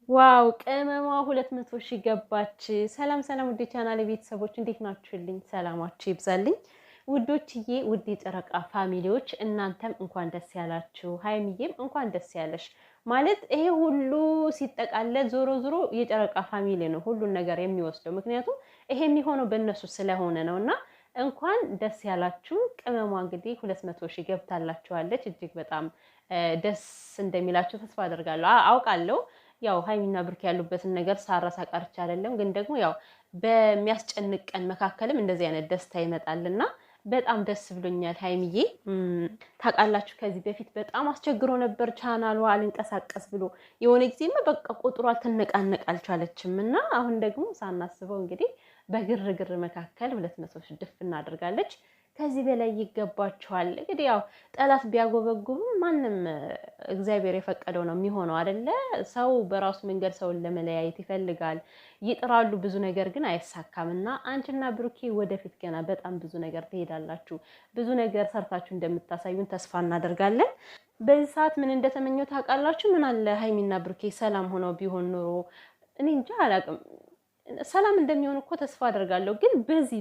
ዋው ቅመሟ 200 ሺህ ገባች። ሰላም ሰላም ውድ ቻናል ቤተሰቦች እንዴት ናችሁልኝ? ሰላማችሁ ይብዛልኝ ውዶችዬ፣ ውድ የጨረቃ ፋሚሊዎች እናንተም እንኳን ደስ ያላችሁ። ሀይሚዬም እንኳን ደስ ያለሽ። ማለት ይሄ ሁሉ ሲጠቃለል ዞሮ ዞሮ የጨረቃ ፋሚሊ ነው ሁሉን ነገር የሚወስደው። ምክንያቱም ይሄ የሚሆነው በእነሱ ስለሆነ ነውና እንኳን ደስ ያላችሁ። ቅመሟ እንግዲህ 200 ሺህ ገብታላችኋለች። እጅግ በጣም ደስ እንደሚላችሁ ተስፋ አደርጋለሁ አውቃለሁ። ያው ሀይሚና ብሩክ ያሉበትን ነገር ሳረሳ ቀርቻ አይደለም፣ ግን ደግሞ ያው በሚያስጨንቅ ቀን መካከልም እንደዚህ አይነት ደስታ ይመጣልና በጣም ደስ ብሎኛል። ሀይሚዬ ታውቃላችሁ፣ ከዚህ በፊት በጣም አስቸግሮ ነበር ቻናሏ አልንቀሳቀስ ብሎ የሆነ ጊዜማ በቃ ቁጥሯ ትነቃነቅ አልቻለችም። እና አሁን ደግሞ ሳናስበው እንግዲህ በግርግር መካከል 200 ሺህ ድፍ እናደርጋለች። ከዚህ በላይ ይገባችኋል። እንግዲህ ያው ጠላት ቢያጎበጉብም ማንም እግዚአብሔር የፈቀደው ነው የሚሆነው አይደለ? ሰው በራሱ መንገድ ሰውን ለመለያየት ይፈልጋል፣ ይጥራሉ፣ ብዙ ነገር ግን አይሳካም። እና አንቺና ብሩኬ ወደፊት ገና በጣም ብዙ ነገር ትሄዳላችሁ፣ ብዙ ነገር ሰርታችሁ እንደምታሳዩን ተስፋ እናደርጋለን። በዚህ ሰዓት ምን እንደተመኘው ታውቃላችሁ? ምን አለ ሀይሚና ብሩኬ ሰላም ሆነው ቢሆን ኖሮ እኔ እንጃ አላውቅም። ሰላም እንደሚሆን እኮ ተስፋ አደርጋለሁ። ግን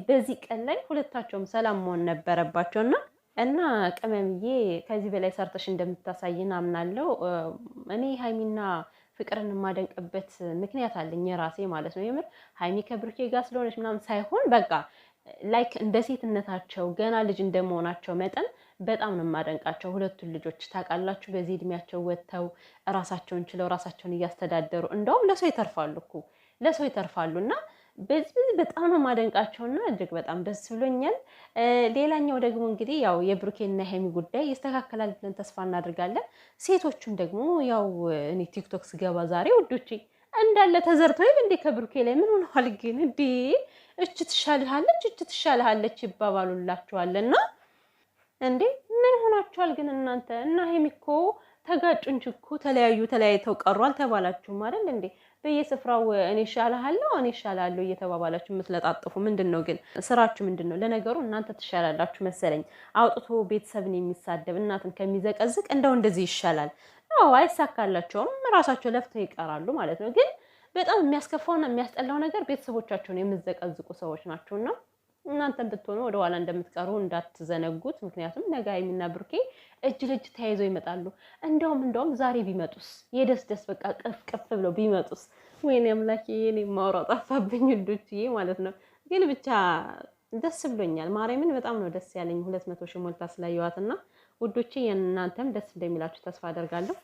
በዚህ ቀን ላይ ሁለታቸውም ሰላም መሆን ነበረባቸውና እና ቅመምዬ ከዚህ በላይ ሰርተሽ እንደምታሳይን አምናለሁ። እኔ ሀይሚና ፍቅርን የማደንቅበት ምክንያት አለኝ የራሴ ማለት ነው። የምር ሀይሚ ከብሩኬ ጋር ስለሆነች ምናምን ሳይሆን በቃ ላይክ እንደ ሴትነታቸው ገና ልጅ እንደመሆናቸው መጠን በጣም ነው የማደንቃቸው ሁለቱን ልጆች። ታውቃላችሁ በዚህ እድሜያቸው ወጥተው ራሳቸውን ችለው ራሳቸውን እያስተዳደሩ እንደውም ለሰው ይተርፋሉ እኮ ለሰው ይተርፋሉ። እና በዚህ በጣም ነው ማደንቃቸውና እጅግ በጣም ደስ ብሎኛል። ሌላኛው ደግሞ እንግዲህ ያው የብሩኬና ሀይሚ ጉዳይ ይስተካከላል ብለን ተስፋ እናደርጋለን። ሴቶቹም ደግሞ ያው እኔ ቲክቶክ ስገባ ዛሬ ውዶቼ እንዳለ ተዘርተው እንዴ ከብሩኬ ላይ ምን ሆነዋል ግን እንዴ? እች ትሻልሃለች ይባባሉላችኋልና እንዴ ምን ሆናችኋል ግን እናንተ? እና ሀይሚ እኮ ተጋጩ እንጂ እኮ ተለያይተው ቀሩ አልተባላችሁም አይደል እንዴ? በየስፍራው እኔ እሻልሃለሁ እኔ እሻላለሁ እየተባባላችሁ የምትለጣጥፉ ምንድን ነው ግን ስራችሁ ምንድን ነው? ለነገሩ እናንተ ትሻላላችሁ መሰለኝ። አውጥቶ ቤተሰብን የሚሳደብ እናትን ከሚዘቀዝቅ እንደው እንደዚህ ይሻላል። አዎ አይሳካላቸውም፣ ራሳቸው ለፍተው ይቀራሉ ማለት ነው። ግን በጣም የሚያስከፋውና የሚያስጠላው ነገር ቤተሰቦቻቸውን የምትዘቀዝቁ ሰዎች ናቸውና እናንተን ብትሆኑ ወደኋላ እንደምትቀሩ እንዳትዘነጉት። ምክንያቱም ነገ ሀይሚና ብሩኬ እጅ ለእጅ ተያይዘው ይመጣሉ። እንደውም ዛሬ ቢመጡስ የደስ በቃ ቅፍ ብለው ቢመጡስ? ወይኔ አምላኬ የኔ ማውራት ጠፋብኝ ውዶችዬ ማለት ነው። ግን ብቻ ደስ ብሎኛል። ማርያምን በጣም ነው ደስ ያለኝ 200 ሺህ ሞልታ ስላየዋትና ውዶቼ የእናንተም ደስ እንደሚላችሁ ተስፋ አደርጋለሁ።